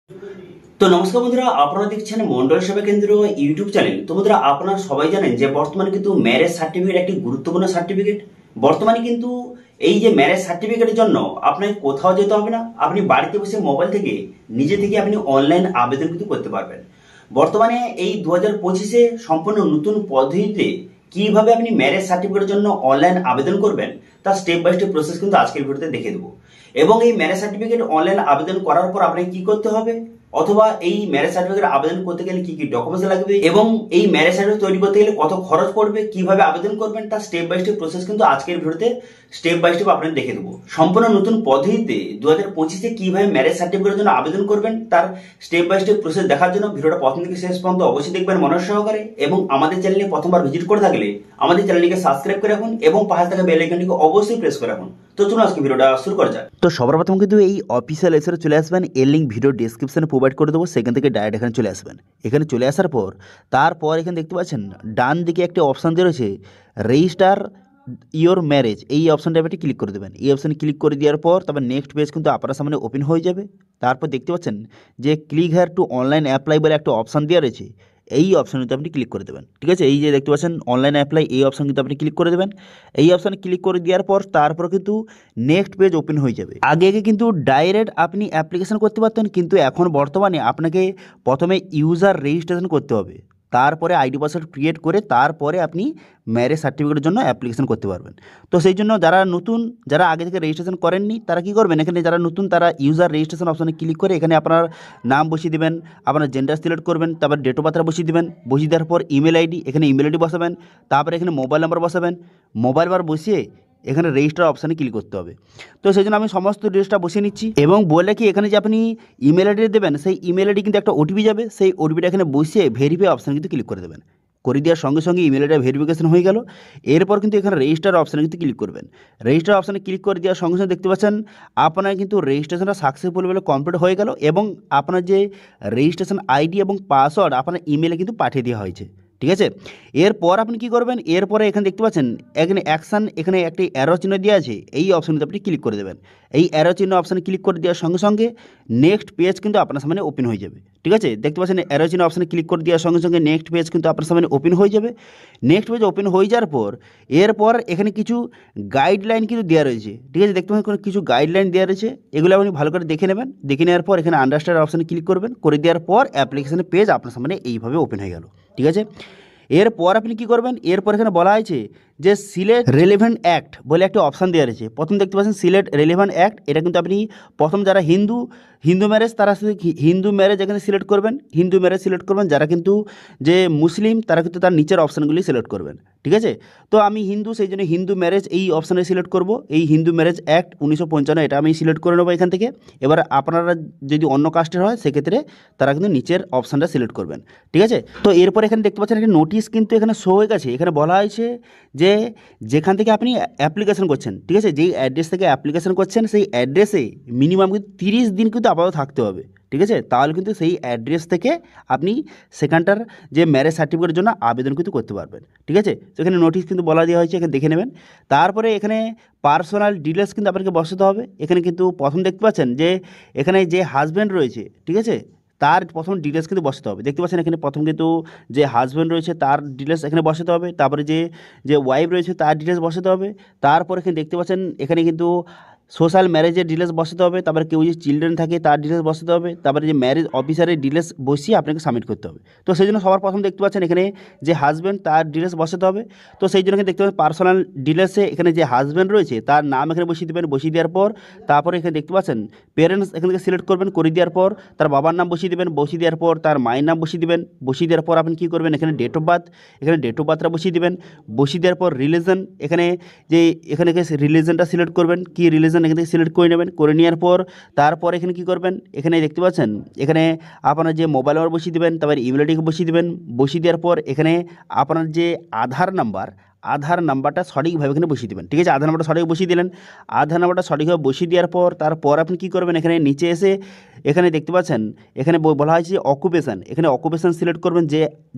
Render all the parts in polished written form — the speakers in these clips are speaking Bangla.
তো নমস্কার বন্ধুরা, আপনারা দেখছেন মন্ডল সেবা কেন্দ্র ইউটিউব চ্যানেল। তো বন্ধুরা, আপনারা সবাই জানেন যে বর্তমানে কিন্তু ম্যারেজ সার্টিফিকেট একটি গুরুত্বপূর্ণ সার্টিফিকেট। বর্তমানে কিন্তু এই যে ম্যারেজ সার্টিফিকেটের জন্য আপনাকে কোথাও যেতে হবে না, আপনি বাড়িতে বসে মোবাইল থেকে নিজে থেকে আপনি অনলাইন আবেদন কিন্তু করতে পারবেন। বর্তমানে এই 2025-এ সম্পূর্ণ নতুন পদ্ধতিতে কিভাবে আপনি ম্যারেজ সার্টিফিকেটের জন্য অনলাইন আবেদন করবেন তার স্টেপ বাই স্টেপ প্রসেস কিন্তু আজকের ভিডিওতে দেখে দেবো। এবং এই ম্যারেজ সার্টিফিকেট অনলাইন আবেদন করার পর আপনাকে কি করতে হবে, অথবা এই ম্যারেজ সার্টিফিকেট আবেদন করতে গেলে কি কি ডকুমেন্টস লাগবে, এবং এই ম্যারেজ সার্টিফিকেট তৈরি করতে গেলে কত খরচ পড়বে, কিভাবে আবেদন করবেন তার স্টেপ বাই স্টেপ প্রসেস কিন্তু আজকের ভিডিওতে স্টেপ বাই স্টেপ আপনাদের দেখে দেবো। সম্পূর্ণ নতুন পদ্ধতিতে 2025-এ কিভাবে ম্যারেজ সার্টিফিকেটের জন্য আবেদন করবেন তার স্টেপ বাই স্টেপ প্রসেস দেখার জন্য ভিডিওটা প্রথম থেকে শেষ পর্যন্ত অবশ্যই দেখবেন মনোযোগ সহকারে। এবং আমাদের চ্যানেলে প্রথমবার ভিজিট করে থাকলে আমাদের চ্যানেলটিকে সাবস্ক্রাইব করে রাখুন এবং পাশে থাকা বেল আইকনটিকে অবশ্যই প্রেস করে রাখুন। তো চলুন আজকে ভিডিওটা শুরু করা যাক। তো সবার প্রথম কিন্তু এই অফিসিয়াল ওয়েবসাইটে চলে আসবেন, এর লিঙ্ক ভিডিও ডেসক্রিপশনে প্রোভাইড করে দেবো, সেখান থেকে ডাইরেক্ট এখানে চলে আসবেন। এখানে চলে আসার পর তারপর এখানে দেখতে পাচ্ছেন ডান দিকে একটা অপশান দিয়ে রয়েছে রেজিস্টার ইওর ম্যারেজ, এই অপশানটা আপনি ক্লিক করে দেবেন। এই অপশানে ক্লিক করে দেওয়ার পর তারপর নেক্সট পেজ কিন্তু আপনার সামনে ওপেন হয়ে যাবে। তারপর দেখতে পাচ্ছেন যে click here two online apply বলে একটা অপশান দেওয়া রয়েছে, এই অপশানটিতে আপনি ক্লিক করে দেবেন। ঠিক আছে, এই যে দেখতে পাচ্ছেন অনলাইন অ্যাপ্লাই, এই অপশান কিন্তু আপনি ক্লিক করে দেবেন। এই অপশানে ক্লিক করে দেওয়ার পর তারপর কিন্তু নেক্সট পেজ ওপেন হয়ে যাবে। আগে কিন্তু ডাইরেক্ট আপনি অ্যাপ্লিকেশন করতে পারতেন, কিন্তু এখন বর্তমানে আপনাকে প্রথমে ইউজার রেজিস্ট্রেশন করতে হবে, তারপরে আইডি পাসওয়ার্ড ক্রিয়েট করে তারপরে আপনি ম্যারেজ সার্টিফিকেটের জন্য অ্যাপ্লিকেশন করতে পারবেন। তো সেই জন্য যারা নতুন, যারা আগে থেকে রেজিস্ট্রেশন করেননি তারা কি করবেন, এখানে যারা নতুন তারা ইউজার রেজিস্ট্রেশন অপশানে ক্লিক করে এখানে আপনার নাম বসিয়ে দেবেন, আপনার জেন্ডার সিলেক্ট করবেন, তারপর ডেট অফ বার্থ বসিয়ে দেবেন, বসিয়ে দেওয়ার পর ইমেল আইডি, এখানে ইমেল আইডি বসাবেন, তারপরে এখানে মোবাইল নাম্বার বসাবেন, মোবাইল নাম্বার বসিয়ে এখানে রেজিস্টার অপশানে ক্লিক করতে হবে। তো সেই জন্য আমি সমস্ত ডিটেলসটা বসিয়ে নিচ্ছি এবং বলে কি এখানে যে আপনি ইমেল আইডি দেবেন, সেই ইমেল আইডি কিন্তু একটা ওটিপি যাবে, সেই ওটিপিটা এখানে বসিয়ে ভেরিফাই অপশানে কিন্তু ক্লিক করে দেবেন। করে দেওয়ার সঙ্গে সঙ্গে ইমেল আইডি ভেরিফিকেশন হয়ে গেল। এরপর কিন্তু এখানে রেজিস্টার অপশানে কিন্তু ক্লিক করবেন। রেজিস্টার অপশানে ক্লিক করে দেওয়ার সঙ্গে সঙ্গে দেখতে পাচ্ছেন আপনার কিন্তু রেজিস্ট্রেশনটা সাকসেসফুল বলে কমপ্লিট হয়ে গেল, এবং আপনার যে রেজিস্ট্রেশন আইডি এবং পাসওয়ার্ড আপনার ইমেলে কিন্তু পাঠিয়ে দেওয়া হয়েছে। ঠিক আছে, এরপর আপনি কি করবেন, এরপরে এখানে দেখতে পাচ্ছেন এখানে অ্যাকশান, এখানে একটি অ্যারো চিহ্ন দেওয়া আছে, এই অপশানটিতে আপনি ক্লিক করে দেবেন। এই অ্যারো চিহ্ন অপশানে ক্লিক করে দেওয়ার সঙ্গে সঙ্গে নেক্সট পেজ কিন্তু আপনার সামনে ওপেন হয়ে যাবে। ঠিক আছে, দেখতে পাচ্ছেন অ্যারো চিহ্ন অপশানে ক্লিক করে দেওয়ার সঙ্গে সঙ্গে নেক্সট পেজ কিন্তু আপনার সামনে ওপেন হয়ে যাবে। নেক্সট পেজ ওপেন হয়ে যাওয়ার পর এরপর এখানে কিছু গাইডলাইন কিন্তু দেওয়া রয়েছে। ঠিক আছে, দেখতে পাচ্ছেন কিছু গাইডলাইন দেওয়া রয়েছে, এগুলো আপনি ভালো করে দেখে নেবেন। দেখে নেওয়ার পর এখানে আন্ডারস্ট্যান্ড অপশানে ক্লিক করবেন, করে দেওয়ার পর অ্যাপ্লিকেশনের পেজ আপনার সামনে এইভাবে ওপেন হয়ে গেল। ঠিক আছে, এরপর আপনি কি করবেন, এরপর এখানে বলা হয়েছে যে সিলেক্ট রেলেভেন্ট অ্যাক্ট বলে একটা অপশান দেওয়া রয়েছে। প্রথম দেখতে পাচ্ছেন সিলেক্ট রেলেভেন্ট অ্যাক্ট, এটা কিন্তু আপনি প্রথম যারা হিন্দু ম্যারেজ তারা শুধু হিন্দু ম্যারেজ এখানে সিলেক্ট করবেন, হিন্দু ম্যারেজ সিলেক্ট করবেন। যারা কিন্তু যে মুসলিম তারা কিন্তু তার নিচের অপশানগুলি সিলেক্ট করবেন। ঠিক আছে, তো আমি হিন্দু, সেই জন্য হিন্দু ম্যারেজ এই অপশানে সিলেক্ট করব। এই হিন্দু ম্যারেজ অ্যাক্ট 1955 এটা আমি সিলেক্ট করে নেবো এখান থেকে। এবার আপনারা যদি অন্য কাস্টের হয় সেক্ষেত্রে তারা কিন্তু নিচের অপশানটা সিলেক্ট করবেন। ঠিক আছে, তো এরপর এখানে দেখতে পাচ্ছেন একটা নোটিশ কিন্তু এখানে শো হয়ে গেছে। এখানে বলা হয়েছে যে যেখান থেকে আপনি অ্যাপ্লিকেশন করছেন, ঠিক আছে, যেই অ্যাড্রেস থেকে অ্যাপ্লিকেশন করছেন সেই অ্যাড্রেসে মিনিমাম কিন্তু 30 দিন কিন্তু আপাতত থাকতে হবে। ঠিক আছে, তাহলে কিন্তু সেই অ্যাড্রেস থেকে আপনি সেখানটার যে ম্যারেজ সার্টিফিকেটের জন্য আবেদন কিন্তু করতে পারবেন। ঠিক আছে, তো এখানে নোটিশ কিন্তু বলা দেওয়া হয়েছে, এখানে দেখে নেবেন। তারপরে এখানে পার্সোনাল ডিটেলস কিন্তু আপনাকে বসাতে হবে। এখানে কিন্তু প্রথম দেখতে পাচ্ছেন যে এখানে যে হাজব্যান্ড রয়েছে, ঠিক আছে, তার প্রথম ডিটেলস কিন্তু বসাতে হবে। দেখতে পাচ্ছেন এখানে প্রথম কিন্তু যে হাজব্যান্ড রয়েছে তার ডিটেলস এখানে বসাতে হবে, তারপরে যে ওয়াইফ রয়েছে তার ডিটেলস বসাতে হবে। তারপর এখানে দেখতে পাচ্ছেন এখানে কিন্তু সোশ্যাল ম্যারেজের ডিটেলস বসাতে হবে, তারপরে কেউ যদি চিলড্রেন থাকে তার ডিটেলস বসাতে হবে, তারপরে যে ম্যারেজ অফিসারের ডিটেলস বসিয়ে আপনাকে সাবমিট করতে হবে। তো সেই জন্য সবার প্রথম দেখতে পাচ্ছেন এখানে যে হাজব্যান্ড তার ডিটেলস বসাতে হবে। তো সেই জন্য এখানে দেখতে পাচ্ছেন পার্সোনাল ডিটেলসে এখানে যে হাজব্যান্ড রয়েছে তার নাম এখানে বসিয়ে দেবেন। বসিয়ে দেওয়ার পর তারপরে এখানে দেখতে পাচ্ছেন পেরেন্টস এখান থেকে সিলেক্ট করবেন। করে দেওয়ার পর তার বাবার নাম বসিয়ে দেবেন। বসিয়ে দেওয়ার পর তার মায়ের নাম বসিয়ে দেবেন। বসিয়ে দেওয়ার পর আপনি কী করবেন, এখানে ডেট অফ বার্থ, এখানে ডেট অফ বার্থটা বসিয়ে দেবেন। বসিয়ে দেওয়ার পর রিলিজন, এখানে রিলিজনটা সিলেক্ট করবেন, কী রিলিজন এখান থেকে সিলেক্ট করে নেবেন। করে নেওয়ার পর তারপর এখানে কি করবেন, এখানে দেখতে পাচ্ছেন এখানে আপনার যে মোবাইল নাম্বার বসিয়ে দেবেন, তারপর ইমেল আইডি বসিয়ে দেবেন। বসিয়ে দেওয়ার পর এখানে আপনার যে আধার নাম্বার আধার নাম্বারটা সঠিকভাবে এখানে বসিয়ে দেবেন। ঠিক আছে, আধার নাম্বারটা সঠিক বসিয়ে দিলেন। আধার নাম্বারটা সঠিকভাবে বসিয়ে দেওয়ার পর তারপর আপনি কী করবেন, এখানে নিচে এসে এখানে দেখতে পাচ্ছেন এখানে বলা হয়েছে অকুপেশান, এখানে অকুপেশান সিলেক্ট করবেন।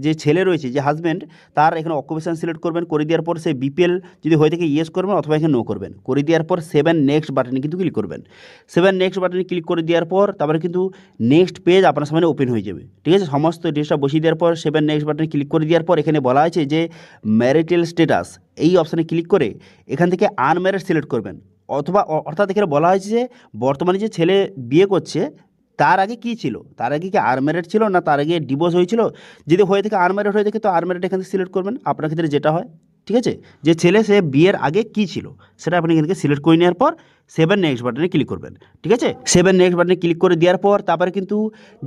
যে ছেলে রয়েছে, যে হাজব্যান্ড, তার এখানে অকুপেশান সিলেক্ট করবেন। করে দেওয়ার পর সে বিপিএল যদি হয়ে থাকে ইয়েস করবেন অথবা এখানে নো করবেন। করে দেওয়ার পর 7 নেক্সট বাটনে কিন্তু ক্লিক করবেন। 7 নেক্সট বাটনে ক্লিক করে দেওয়ার পর তারপরে কিন্তু নেক্সট পেজ আপনার সামনে ওপেন হয়ে যাবে। ঠিক আছে, সমস্ত ডিটেলসটা বসিয়ে দেওয়ার পর 7 নেক্সট বাটনে ক্লিক করে দেওয়ার পর এখানে বলা আছে যে ম্যারিটাল স্ট্যাটাস, এই অপশানে ক্লিক করে এখান থেকে আনম্যারিড সিলেক্ট করবেন। অথবা অর্থাৎ এখানে বলা হয়েছে যে বর্তমানে যে ছেলে বিয়ে করছে তার আগে কী ছিল, তার আগে কি আনম্যারিড ছিল না তার আগে ডিভোর্স হয়েছিল। যদি হয়ে থাকে আনম্যারিড হয়ে থাকে তো আনম্যারিড এখান থেকে সিলেক্ট করবেন আপনার ক্ষেত্রে যেটা হয়। ঠিক আছে, যে ছেলে সে বিয়ের আগে কী ছিল সেটা আপনি এখান থেকে সিলেক্ট করে নেওয়ার পর 7 নেক্সট বাটনে ক্লিক করবেন। ঠিক আছে, 7 নেক্সট বাটনে ক্লিক করে দেওয়ার পর তারপরে কিন্তু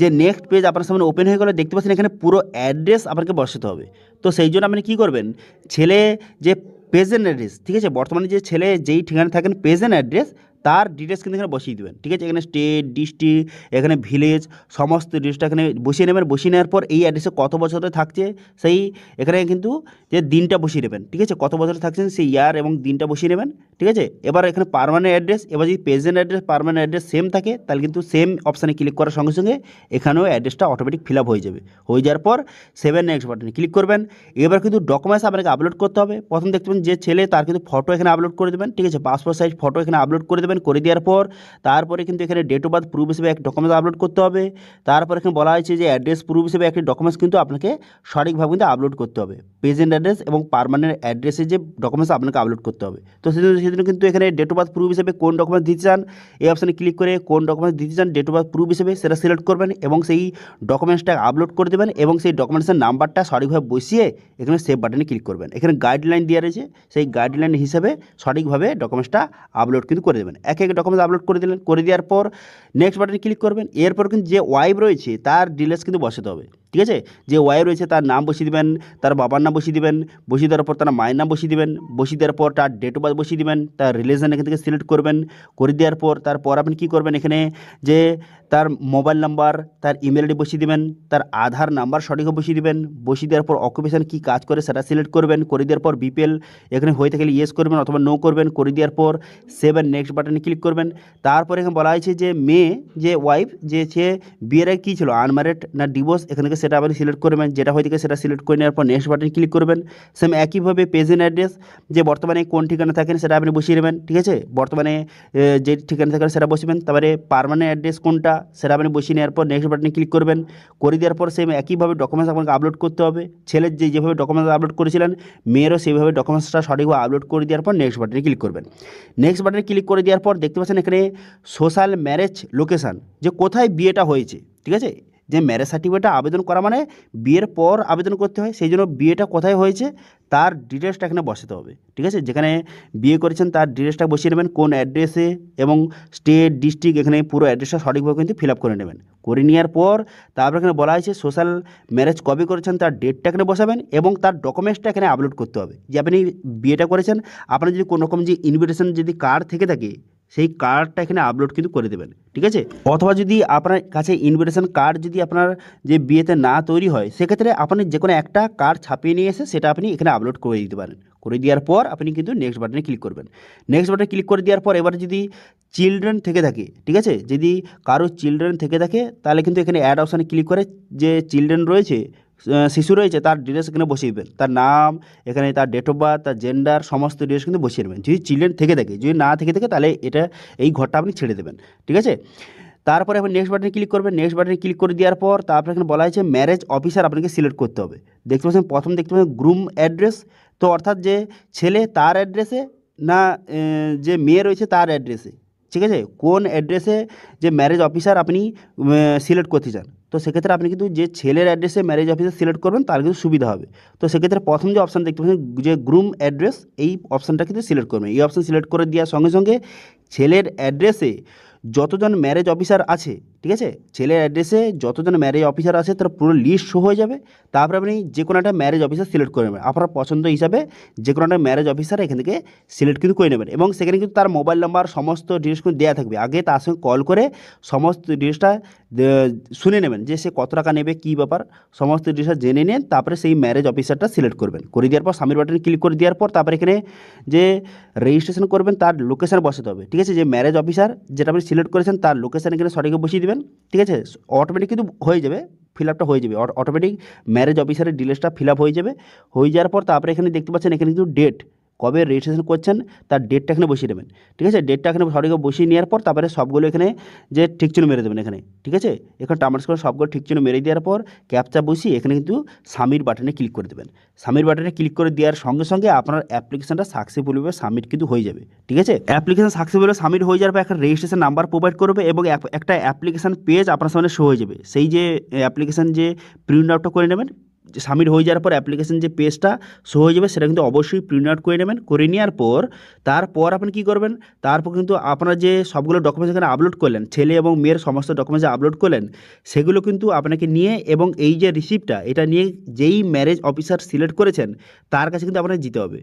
যে নেক্সট পেজ আপনার সামনে ওপেন হয়ে গেলে দেখতে পাচ্ছেন এখানে পুরো অ্যাড্রেস আপনাকে বসাতে হবে। তো সেই জন্য আপনি কী করবেন, ছেলে যে প্রেজেন্ট অ্যাড্রেস, ঠিক আছে, বর্তমানে যে ছেলে যেই ঠিকানা থাকেন প্রেজেন্ট অ্যাড্রেস তার ডিটেলস কিন্তু এখানে বসিয়ে দেবেন। ঠিক আছে, এখানে স্টেট, ডিস্ট্রিক্ট, এখানে ভিলেজ, সমস্ত ডিটেলসটা এখানে বসিয়ে নেবেন। বসিয়ে নেওয়ার পর এই অ্যাড্রেসে কত বছর ধরে থাকছে সেই এখানে কিন্তু যে দিনটা বসিয়ে নেবেন। ঠিক আছে, কত বছর থাকছেন সেই ইয়ার এবং দিনটা বসিয়ে নেবেন। ঠিক আছে, এবার এখানে পার্মানেন্ট অ্যাড্রেস, এবার যদি present address permanent address same থাকে তাহলে কিন্তু সেম অপশানে ক্লিক করার সঙ্গে সঙ্গে এখানেও অ্যাড্রেসটা অটোমেটিক ফিল আপ হয়ে যাবে। হয়ে যাওয়ার পর 7 নেক্সট বাটনে ক্লিক করবেন। এবার কিন্তু ডকুমেন্টস আপনাকে আপলোড করতে হবে। প্রথম দেখতে পাবেন যে ছেলে তার কিন্তু ফটো এখানে আপলোড করে দেবেন। ঠিক আছে, পাসপোর্ট সাইজ ফটো এখানে আপলোড করে দেবেন। করে দেওয়ার পর তারপরে কিন্তু এখানে ডেট অফ বার্থ প্রুফ হিসেবে এক ডকুমেন্টস আপলোড করতে হবে। তারপর এখানে বলা হয়েছে যে অ্যাড্রেস প্রুফ হিসেবে একটি ডকুমেন্টস কিন্তু আপনাকে সঠিকভাবে কিন্তু আপলোড করতে হবে। প্রেজেন্ট অ্যাড্রেস এবং পার্মানেন্ট অ্যাড্রেসের যে ডকুমেন্টস আপনাকে আপলোড করতে হবে। তো সেজন্য কিন্তু এখানে ডেট অফ বার্থ প্রুফ হিসেবে কোন ডকুমেন্টস দিতে চান এই অপশানে ক্লিক করে কোন ডকুমেন্টস দিতে চান ডেট অফ বার্থ প্রুফ হিসেবে সেটা সিলেক্ট করবেন এবং সেই ডকুমেন্টসটা আপলোড করে দেবেন এবং সেই ডকুমেন্টসের নাম্বারটা সঠিকভাবে বসিয়ে এখানে সেভ বাটনে ক্লিক করবেন। এখানে গাইডলাইন দেওয়া রয়েছে, সেই গাইডলাইন হিসেবে সঠিকভাবে ডকুমেন্টসটা আপলোড কিন্তু করে দেবেন। এক এক ডকুমেন্টস আপলোড করে দিলেন। করে দেওয়ার পর নেক্সট বাটনে ক্লিক করবেন। এরপর কিন্তু যে ওয়াইফ রয়েছে তার ডিটেলস কিন্তু বসাতে হবে। ঠিক আছে, যে ওয়াইফ রয়েছে তার নাম বসিয়ে দেবেন, তার বাবার নাম বসিয়ে দেবেন, বসিয়ে দেওয়ার পর তার মায়ের নাম বসিয়ে দেবেন, বসিয়ে দেওয়ার পর তার ডেট অফ বার্থ বসিয়ে দেবেন, তার রিলিজন এখান থেকে সিলেক্ট করবেন। করে দেওয়ার পর তারপর আপনি কী করবেন, এখানে যে তার মোবাইল নাম্বার, তার ইমেল আইডি বসিয়ে দেবেন, তার আধার নাম্বার সঠিকভাবে বসিয়ে দেবেন। বসিয়ে দেওয়ার পর অকুপেশন কী কাজ করে সেটা সিলেক্ট করবেন। করে দেওয়ার পর বিপিএল এখানে হয়ে থাকলে ইয়েস করবেন অথবা নো করবেন। করে দেওয়ার পর 7 নেক্সট বাটনে ক্লিক করবেন। তারপর এখানে বলা হয়েছে যে মেয়ে যে ওয়াইফ যে সে বিয়ের আগে কী ছিল, আনম্যারিড না ডিভোর্স, এখান থেকে সেটা আপনি সিলেক্ট করবেন। যেটা হয়ে থাকে সেটা সিলেক্ট করে নেওয়ার পর নেক্সট বাটনে ক্লিক করবেন। সেম একইভাবে প্রেজেন্ট অ্যাড্রেস যে বর্তমানে কোন ঠিকানা থাকেন সেটা আপনি বসিয়ে নেবেন। ঠিক আছে, বর্তমানে যে ঠিকানা থাকেন সেটা বসবেন। তারপরে পার্মানেন্ট অ্যাড্রেস কোনটা সেটা আপনি বসিয়ে নেওয়ার পর নেক্সট বাটনে ক্লিক করবেন। করে দেওয়ার পর সেম একইভাবে ডকুমেন্টস আপনাকে আপলোড করতে হবে। ছেলের যেভাবে ডকুমেন্টস আপলোড করেছিলেন মেয়েরও সেইভাবে ডকুমেন্টসটা সঠিকভাবে আপলোড করে দেওয়ার পর নেক্সট বাটনে ক্লিক করবেন। নেক্সট বাটনে ক্লিক করে দেওয়ার পর দেখতে পাচ্ছেন এখানে সোশ্যাল ম্যারেজ লোকেশান, যে কোথায় বিয়েটা হয়েছে। ঠিক আছে, যে ম্যারেজ সার্টিফিকেটটা আবেদন করা মানে বিয়ের পর আবেদন করতে হয়, সেই জন্য বিয়েটা কোথায় হয়েছে তার ডিটেলসটা এখানে বসাতে হবে। ঠিক আছে, যেখানে বিয়ে করেছেন তার ডিটেলসটা বসিয়ে নেবেন, কোন অ্যাড্রেসে এবং স্টেট, ডিস্ট্রিক্ট, এখানে পুরো অ্যাড্রেসটা সঠিকভাবে কিন্তু ফিল আপ করে নেবেন। করে নেওয়ার পর তারপর এখানে বলা হয়েছে সোশ্যাল ম্যারেজ কবে করেছেন তার ডেটটা এখানে বসাবেন এবং তার ডকুমেন্টসটা এখানে আপলোড করতে হবে। যে আপনি বিয়েটা করেছেন, আপনার যদি কোনো রকম যে ইনভিটেশন যদি কার্ড থেকে থাকে সেই কার্ডটা এখানে আপলোড কিন্তু করে দেবেন। ঠিক আছে, অথবা যদি আপনার কাছে ইনভিটেশন কার্ড যদি আপনার যে বিয়েতে না তৈরি হয় সেক্ষেত্রে আপনি যে কোনো একটা কার্ড ছাপিয়ে নিয়ে এসে সেটা আপনি এখানে আপলোড করে দিতে পারেন। করে দেওয়ার পর আপনি কিন্তু নেক্সট বাটনে ক্লিক করবেন। নেক্সট বাটনে ক্লিক করে দেওয়ার পর এবার যদি চিলড্রেন থেকে থাকে, ঠিক আছে, যদি কারো চিলড্রেন থেকে থাকে তাহলে কিন্তু এখানে অ্যাড অপশানে ক্লিক করে যে চিলড্রেন রয়েছে, শিশু রয়েছে, তার ডিটেলস এখানে বসিয়ে দেবেন। তার নাম, এখানে তার ডেট অফ বার্থ, তার জেন্ডার, সমস্ত ডিটেলস কিন্তু বসিয়ে নেবেন। যদি চিলড্রেন থেকে থাকে, যদি না থেকে থাকে তাহলে এই ঘরটা আপনি ছেড়ে দেবেন। ঠিক আছে, তারপরে আপনি নেক্সট বাটনে ক্লিক করবেন। নেক্সট বাটনে ক্লিক করে দেওয়ার পর তারপরে এখানে বলা হয়েছে ম্যারেজ অফিসার আপনাকে সিলেক্ট করতে হবে। দেখতে পাচ্ছেন প্রথম দেখতে পাচ্ছেন গ্রুম অ্যাড্রেস, তো অর্থাৎ যে ছেলে তার অ্যাড্রেসে না যে মেয়ে রয়েছে তার অ্যাড্রেসে। ঠিক আছে, কোন অ্যাড্রেসে যে ম্যারেজ অফিসার আপনি সিলেক্ট করতে চান, তো সেক্ষেত্রে আপনি কিন্তু যে ছেলের অ্যাড্রেসে ম্যারেজ অফিসার সিলেক্ট করবেন তার কিন্তু সুবিধা হবে। তো সেক্ষেত্রে প্রথম যে অপশান দেখতে পাচ্ছেন যে গ্রুম অ্যাড্রেস, এই অপশানটা কিন্তু সিলেক্ট করবেন। এই অপশান সিলেক্ট করে দেওয়ার সঙ্গে সঙ্গে ছেলের অ্যাড্রেসে যতজন ম্যারেজ অফিসার আছে, ঠিক আছে, ছেলের অ্যাড্রেসে যতজন ম্যারেজ অফিসার আছে তার পুরো লিস্ট শো হয়ে যাবে। তারপরে আপনি যে কোনো একটা ম্যারেজ অফিসার সিলেক্ট করে নেবেন, আপনার পছন্দ হিসাবে যে কোনো একটা ম্যারেজ অফিসার এখান থেকে সিলেক্ট কিন্তু করে নেবেন। এবং সেখানে কিন্তু তার মোবাইল নাম্বার সমস্ত ডিটেলস কিন্তু দেওয়া থাকবে। আগে তার সঙ্গে কল করে সমস্ত ডিটেলসটা শুনে নেবেন যে সে কত টাকা নেবে, কী ব্যাপার, সমস্ত ডিটেলসটা জেনে নেন। তারপরে সেই ম্যারেজ অফিসারটা সিলেক্ট করবেন। করে দেওয়ার পর সাবমিট বাটনে ক্লিক করে দেওয়ার পর তারপরে এখানে যে রেজিস্ট্রেশন করবেন তার লোকেশান বসাতে হবে। ঠিক আছে, যে ম্যারেজ অফিসার যেটা আপনি সিলেক্ট করেছেন তার লোকেশান এখানে সঠিক বসিয়ে দেবেন। ঠিক আছে, অটোমেটিক কিন্তু হয়ে যাবে, ফিল আপটা হয়ে যাবে, অটোমেটিক ম্যারেজ অফিসারের ডিটেলসটা ফিল আপ হয়ে যাবে। হয়ে যাওয়ার পর তারপরে এখানে দেখতে পাচ্ছেন এখানে কিন্তু ডেট, কবে রেজিস্ট্রেশন করছেন তার ডেটটা এখানে বসিয়ে দেবেন। ঠিক আছে, ডেটটা এখানে সঠিকভাবে বসিয়ে নেওয়ার পর তারপরে সবগুলো এখানে যে ঠিক চিহ্ন মেরে দেবেন এখানে। ঠিক আছে, এখানে টার্মার্স করে সবগুলো ঠিক চিহ্ন মেরে দেওয়ার পর ক্যাপচা বসিয়ে এখানে কিন্তু সাবমিট বাটনে ক্লিক করে দেবেন। সাবমিট বাটনে ক্লিক করে দেওয়ার সঙ্গে সঙ্গে আপনার অ্যাপ্লিকেশনটা সাকসেসফুলভাবে সাবমিট কিন্তু হয়ে যাবে। ঠিক আছে, অ্যাপ্লিকেশন সাকসেসফুলভাবে সাবমিট হয়ে যাওয়ার পর একটা রেজিস্ট্রেশন নাম্বার প্রোভাইড করবে এবং একটা অ্যাপ্লিকেশন পেজ আপনার সামনে শো হয়ে যাবে। সেই যে অ্যাপ্লিকেশন যে প্রিন্ট আউটটা করে নেবেন, সাবমিট হয়ে যাওয়ার পর অ্যাপ্লিকেশন যে পেজটা শো হয়ে যাবে সেটা কিন্তু অবশ্যই প্রিন্ট আউট করে নেবেন। করে নেওয়ার পর তারপর আপনি কী করবেন, তারপর কিন্তু আপনার যে সবগুলো ডকুমেন্টস এখানে আপলোড করলেন, ছেলে এবং মেয়ের সমস্ত ডকুমেন্টস আপলোড করলেন, সেগুলো কিন্তু আপনাকে নিয়ে এবং এই যে রিসিপ্টটা এটা নিয়ে যেই ম্যারেজ অফিসার সিলেক্ট করেছেন তার কাছে কিন্তু আপনাকে যেতে হবে,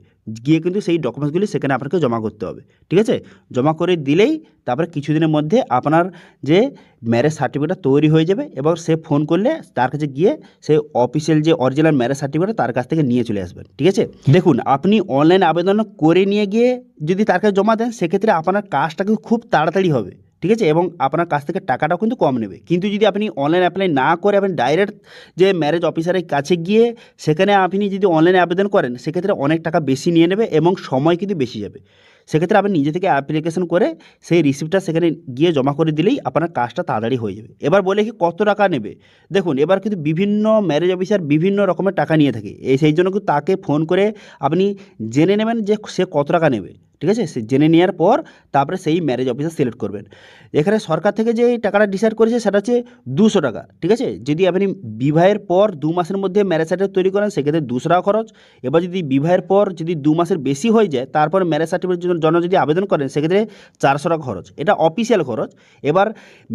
গিয়ে কিন্তু সেই ডকুমেন্টসগুলি সেখানে আপনাকে জমা করতে হবে। ঠিক আছে, জমা করে দিলেই তারপরে কিছুদিনের মধ্যে আপনার যে ম্যারেজ সার্টিফিকেটটা তৈরি হয়ে যাবে এবং সে ফোন করলে তার কাছে গিয়ে সেই অফিসিয়াল যে অরিজিনাল ম্যারেজ সার্টিফিকেট তার কাছ থেকে নিয়ে চলে আসবেন। ঠিক আছে, দেখুন আপনি অনলাইন আবেদন করে নিয়ে গিয়ে যদি তার কাছে জমা দেন সেক্ষেত্রে আপনার কাজটা কিন্তু খুব তাড়াতাড়ি হবে। ঠিক আছে, এবং আপনার কাছ থেকে টাকাটাও কিন্তু কম নেবে। কিন্তু যদি আপনি অনলাইন অ্যাপ্লাই না করে আপনি ডাইরেক্ট যে ম্যারেজ অফিসারের কাছে গিয়ে সেখানে আপনি যদি অনলাইনে আবেদন করেন সেক্ষেত্রে অনেক টাকা বেশি নিয়ে নেবে এবং সময় কিন্তু বেশি যাবে। সেক্ষেত্রে আপনি নিজে থেকে অ্যাপ্লিকেশন করে সেই রিসিপ্টটা সেখানে গিয়ে জমা করে দিলেই আপনার কাজটা তাড়াতাড়ি হয়ে যাবে। এবার বলে কি কত টাকা নেবে, দেখুন এবার কিন্তু বিভিন্ন ম্যারেজ অফিসার বিভিন্ন রকমের টাকা নিয়ে থাকে, সেই জন্য কিন্তু তাকে ফোন করে আপনি জেনে নেবেন যে সে কত টাকা নেবে। ঠিক আছে, সে জেনে নেওয়ার পর তারপরে সেই ম্যারেজ অফিসার সিলেক্ট করবেন। এখানে সরকার থেকে যে টাকাটা ডিসাইড করেছে সেটা হচ্ছে 200 টাকা। ঠিক আছে, যদি আপনি বিবাহের পর 2 মাসের মধ্যে ম্যারেজ সার্টিফিকেট তৈরি করেন সেক্ষেত্রে 200 টাকা খরচ। এবার যদি বিবাহের পর যদি 2 মাসের বেশি হয়ে যায় তারপর ম্যারেজ সার্টিফিকেটের জন্য যদি আবেদন করেন সেক্ষেত্রে 400 টাকা খরচ, এটা অফিসিয়াল খরচ। এবার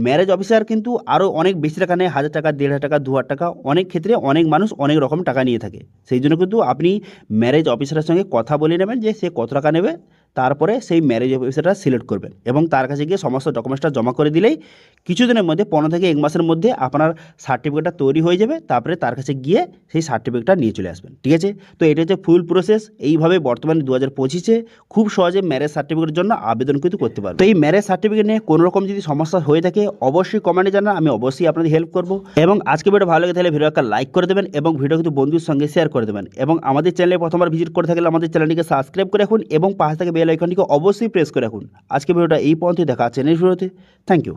ম্যারেজ অফিসার কিন্তু আরও অনেক বেশি টাকা নেয়, 1000 টাকা, 1500 টাকা, 2000 টাকা, অনেক ক্ষেত্রে অনেক মানুষ অনেক রকম টাকা নিয়ে থাকে। সেই জন্য কিন্তু আপনি ম্যারেজ অফিসারের সঙ্গে কথা বলে নেবেন যে সে কত টাকা নেবে, তারপরে সেই ম্যারেজ অফিসারটা সিলেক্ট করবেন এবং তার কাছে গিয়ে সমস্ত ডকুমেন্টসটা জমা করে দিলেই কিছুদিনের মধ্যে 15 থেকে 1 মাসের মধ্যে আপনার সার্টিফিকেটটা তৈরি হয়ে যাবে। তারপরে তার কাছে গিয়ে সেই সার্টিফিকেটটা নিয়ে চলে আসবেন। ঠিক আছে, তো এটা হচ্ছে ফুল প্রসেস। এইভাবে বর্তমানে 2025-এ খুব সহজে ম্যারেজ সার্টিফিকেটের জন্য আবেদন কিন্তু করতে পারবেন। তো এই ম্যারেজ সার্টিফিকেট নিয়ে কোনো রকম যদি সমস্যা হয়ে থাকে অবশ্যই কমেন্টে জানান, আমি অবশ্যই আপনাদের হেল্প করব। এবং আজকে ভিডিও ভালো লাগে তাহলে ভিডিও একটা লাইক করে দেবেন এবং ভিডিও কিন্তু বন্ধুর সঙ্গে শেয়ার করে দেবেন। এবং আমাদের চ্যানেলে প্রথমবার ভিজিট করে থাকলে আমাদের চ্যানেলটিকে সাবস্ক্রাইব করে রাখুন এবং পাশে থেকে বেল আইকনটিকে অবশ্যই প্রেস করে রাখুন। আজকে ভিডিওটা এই পর্যন্ত, দেখা হচ্ছে নেক্সট ভিডিওতে। Thank you.